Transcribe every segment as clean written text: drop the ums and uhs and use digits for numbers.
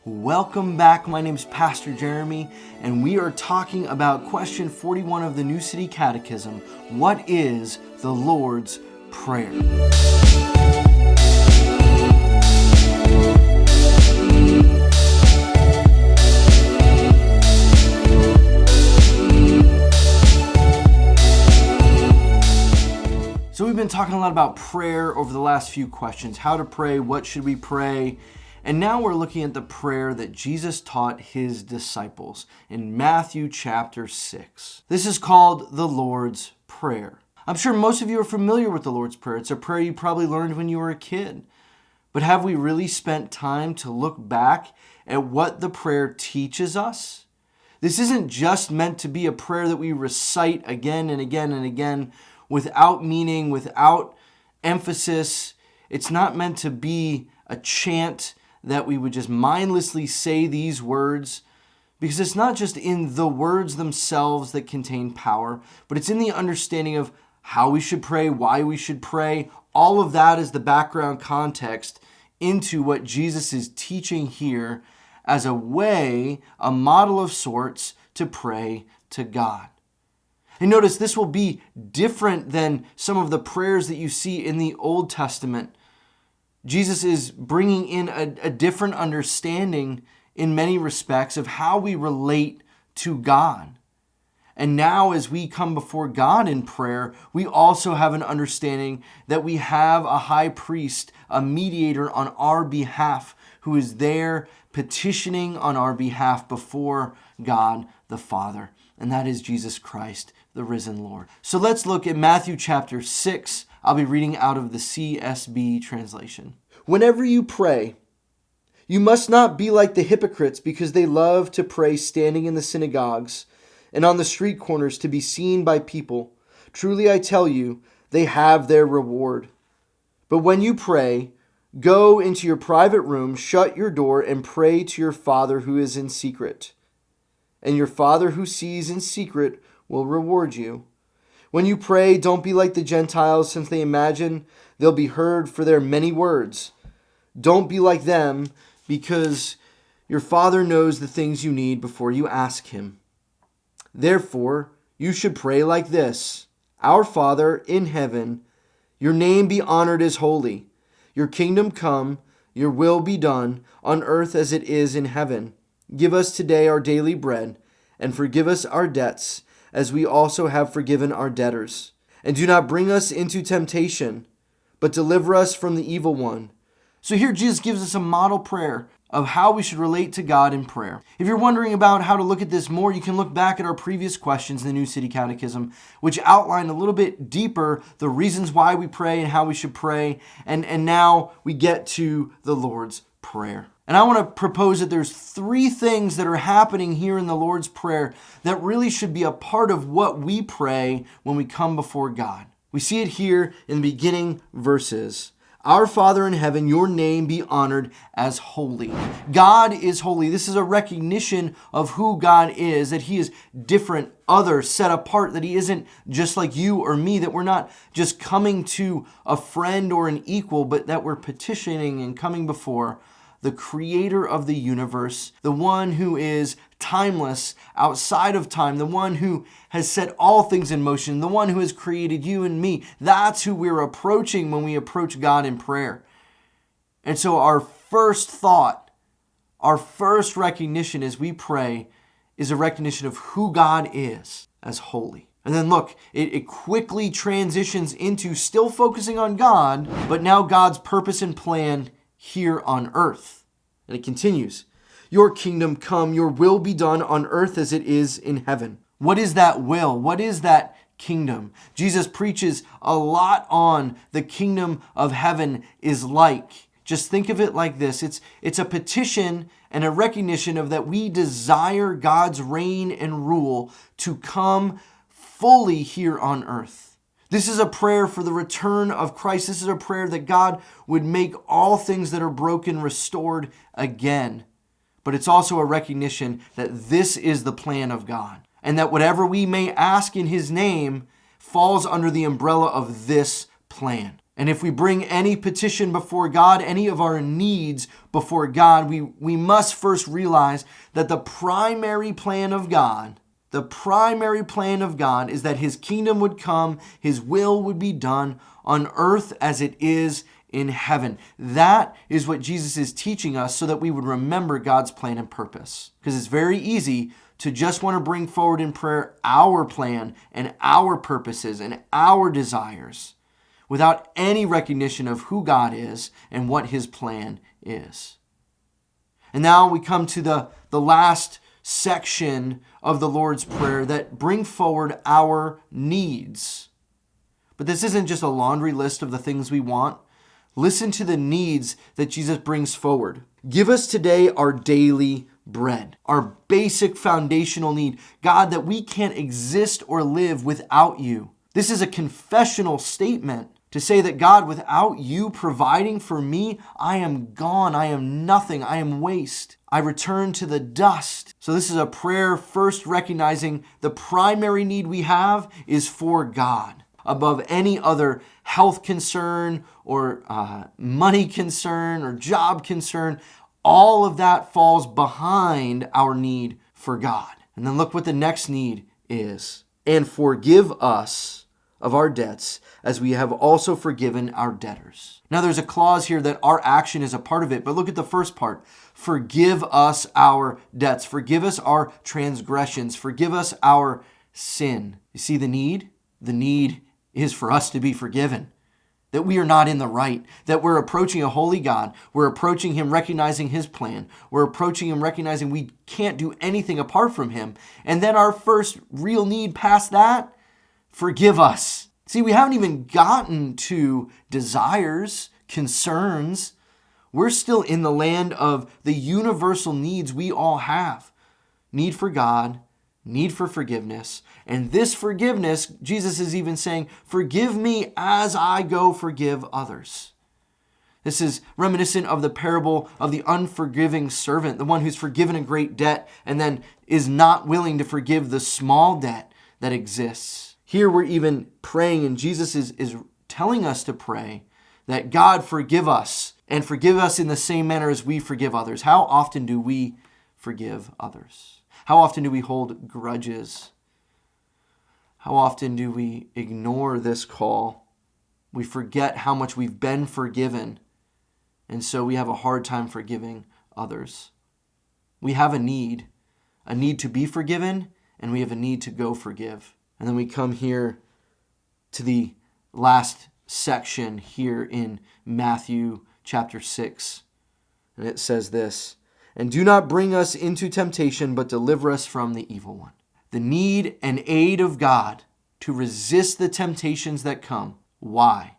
Welcome back. My name is Pastor Jeremy, and we are talking about question 41 of the New City Catechism. What is the Lord's Prayer? So we've been talking a lot about prayer over the last few questions. How to pray, what should we pray? And now we're looking at the prayer that Jesus taught his disciples in Matthew chapter 6. This is called the Lord's Prayer. I'm sure most of you are familiar with the Lord's Prayer. It's a prayer you probably learned when you were a kid. But have we really spent time to look back at what the prayer teaches us? This isn't just meant to be a prayer that we recite again and again and again without meaning, without emphasis. It's not meant to be a chant that we would just mindlessly say these words, because it's not just in the words themselves that contain power, but it's in the understanding of how we should pray, why we should pray. All of that is the background context into what Jesus is teaching here as a way, a model of sorts to pray to God. And notice this will be different than some of the prayers that you see in the Old Testament. Jesus is bringing in a different understanding in many respects of how we relate to God. And now as we come before God in prayer, we also have an understanding that we have a high priest, a mediator on our behalf, who is there petitioning on our behalf before God the Father. And that is Jesus Christ, the risen Lord. So let's look at Matthew chapter 6. I'll be reading out of the CSB translation. Whenever you pray, you must not be like the hypocrites, because they love to pray standing in the synagogues and on the street corners to be seen by people. Truly I tell you, they have their reward. But when you pray, go into your private room, shut your door, and pray to your Father who is in secret. And your Father who sees in secret will reward you. When you pray, don't be like the Gentiles, since they imagine they'll be heard for their many words. Don't be like them, because your Father knows the things you need before you ask Him. Therefore, you should pray like this: Our Father in heaven, your name be honored as holy. Your kingdom come, your will be done, on earth as it is in heaven. Give us today our daily bread, and forgive us our debts, as we also have forgiven our debtors. And do not bring us into temptation, but deliver us from the evil one. So here Jesus gives us a model prayer of how we should relate to God in prayer. If you're wondering about how to look at this more, you can look back at our previous questions in the New City Catechism, which outline a little bit deeper the reasons why we pray and how we should pray. And now we get to the Lord's Prayer. And I want to propose that there's three things that are happening here in the Lord's Prayer that really should be a part of what we pray when we come before God. We see it here in the beginning verses. Our Father in heaven, your name be honored as holy. God is holy. This is a recognition of who God is, that He is different, other, set apart, that He isn't just like you or me, that we're not just coming to a friend or an equal, but that we're petitioning and coming before the creator of the universe, the one who is timeless, outside of time, the one who has set all things in motion, the one who has created you and me. That's who we're approaching when we approach God in prayer. And so our first thought, our first recognition as we pray is a recognition of who God is as holy. And then look, it quickly transitions into still focusing on God, but now God's purpose and plan here on earth. And it continues, your kingdom come, your will be done on earth as it is in heaven. What is that will? What is that kingdom? Jesus preaches a lot on the kingdom of heaven is like. Just think of it like this. It's a petition and a recognition of that we desire God's reign and rule to come fully here on earth. This is a prayer for the return of Christ. This is a prayer that God would make all things that are broken restored again. But it's also a recognition that this is the plan of God, and that whatever we may ask in His name falls under the umbrella of this plan. And if we bring any petition before God, any of our needs before God, we must first realize that the primary plan of God is that his kingdom would come, his will would be done on earth as it is in heaven. That is what Jesus is teaching us so that we would remember God's plan and purpose. Because it's very easy to just want to bring forward in prayer our plan and our purposes and our desires without any recognition of who God is and what his plan is. And now we come to the last section of the Lord's Prayer that bring forward our needs. But this isn't just a laundry list of the things we want. Listen to the needs that Jesus brings forward. Give us today our daily bread, our basic foundational need. God, that we can't exist or live without you. This is a confessional statement to say that God, without you providing for me, I am gone. I am nothing. I am waste. I return to the dust. So this is a prayer first recognizing the primary need we have is for God above any other health concern or money concern or job concern. All of that falls behind our need for God. And then look what the next need is. And forgive us of our debts as we have also forgiven our debtors. Now there's a clause here that our action is a part of it, but look at the first part. Forgive us our debts. Forgive us our transgressions. Forgive us our sin. You see the need? The need is for us to be forgiven. That we are not in the right, that we're approaching a holy God. We're approaching him recognizing his plan. We're approaching him recognizing we can't do anything apart from him. And then our first real need past that, forgive us. See, we haven't even gotten to desires, concerns. We're still in the land of the universal needs we all have. Need for God, need for forgiveness. And this forgiveness, Jesus is even saying, forgive me as I go forgive others. This is reminiscent of the parable of the unforgiving servant, the one who's forgiven a great debt and then is not willing to forgive the small debt that exists. Here we're even praying, and Jesus is telling us to pray that God forgive us and forgive us in the same manner as we forgive others. How often do we forgive others? How often do we hold grudges? How often do we ignore this call? We forget how much we've been forgiven, and so we have a hard time forgiving others. We have a need to be forgiven, and we have a need to go forgive. And then we come here to the last section here in Matthew chapter 6. And it says this, and do not bring us into temptation, but deliver us from the evil one. The need and aid of God to resist the temptations that come. Why?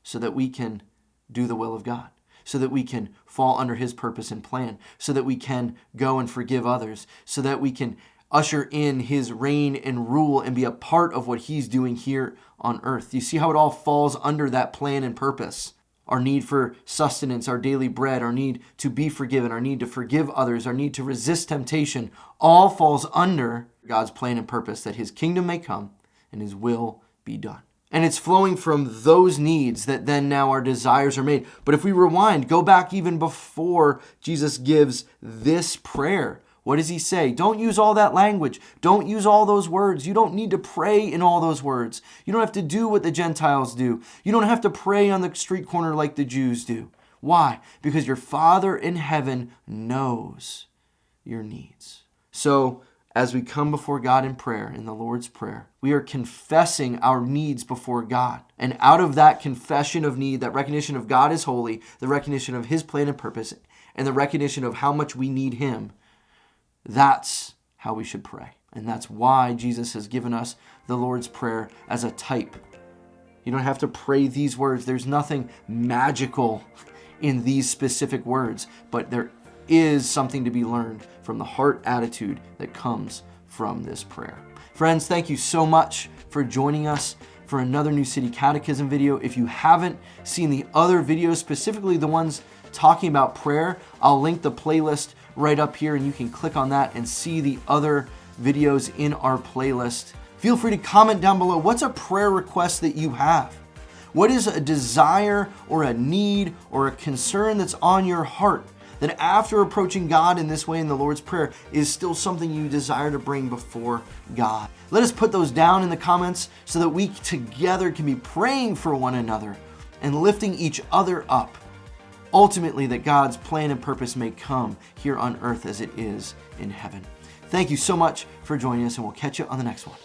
So that we can do the will of God. So that we can fall under his purpose and plan. So that we can go and forgive others. So that we can usher in his reign and rule and be a part of what he's doing here on earth. You see how it all falls under that plan and purpose. Our need for sustenance, our daily bread, our need to be forgiven, our need to forgive others, our need to resist temptation, all falls under God's plan and purpose that his kingdom may come and his will be done. And it's flowing from those needs that then now our desires are made. But if we rewind, go back even before Jesus gives this prayer, what does he say? Don't use all that language. Don't use all those words. You don't need to pray in all those words. You don't have to do what the Gentiles do. You don't have to pray on the street corner like the Jews do. Why? Because your Father in heaven knows your needs. So as we come before God in prayer, in the Lord's Prayer, we are confessing our needs before God. And out of that confession of need, that recognition of God is holy, the recognition of his plan and purpose, and the recognition of how much we need him, that's how we should pray. And that's why Jesus has given us the Lord's Prayer as a type. You don't have to pray these words. There's nothing magical in these specific words, but there is something to be learned from the heart attitude that comes from this prayer. Friends, thank you so much for joining us for another New City Catechism video. If you haven't seen the other videos, specifically the ones talking about prayer, I'll link the playlist right up here and you can click on that and see the other videos in our playlist. Feel free to comment down below. What's a prayer request that you have? What is a desire or a need or a concern that's on your heart that after approaching God in this way in the Lord's Prayer is still something you desire to bring before God? Let us put those down in the comments so that we together can be praying for one another and lifting each other up. Ultimately, that God's plan and purpose may come here on earth as it is in heaven. Thank you so much for joining us, and we'll catch you on the next one.